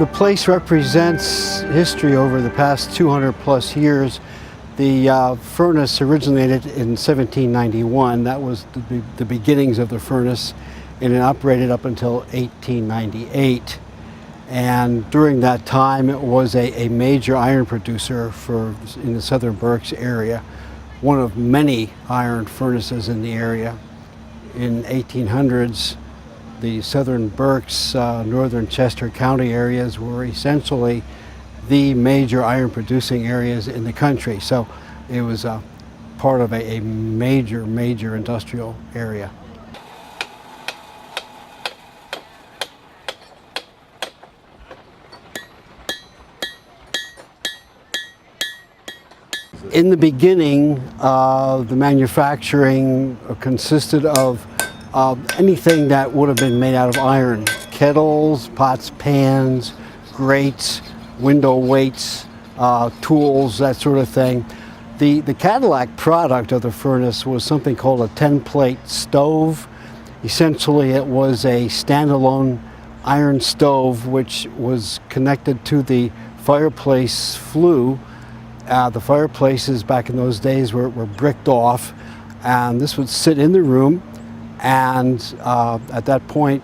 The place represents history over the past 200 plus years. The furnace originated in 1791. That was the beginnings of the furnace, and it operated up until 1898. And during that time, it was a major iron producer in the southern Berks area, one of many iron furnaces in the area. In 1800s, the southern Berks, northern Chester County areas were essentially the major iron producing areas in the country. So it was part of a major industrial area. In the beginning, the manufacturing consisted of anything that would have been made out of iron: kettles, pots, pans, grates, window weights, tools, that sort of thing. The Cadillac product of the furnace was something called a 10-plate stove. Essentially, it was a standalone iron stove which was connected to the fireplace flue. The fireplaces back in those days were bricked off, and this would sit in the room, and at that point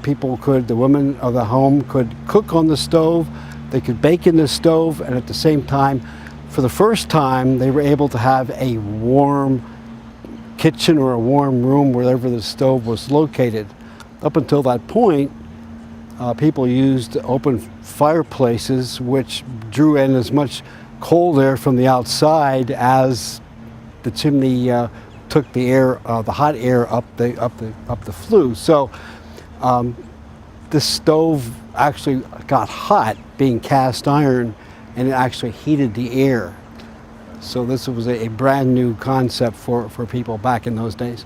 the women of the home could cook on the stove, they could bake in the stove, and at the same time, for the first time, they were able to have a warm kitchen or a warm room wherever the stove was located. Up until that point, people used open fireplaces which drew in as much cold air from the outside as the chimney took the air, the hot air up the flue. So this stove actually got hot, being cast iron, and it actually heated the air. So this was a brand new concept for people back in those days.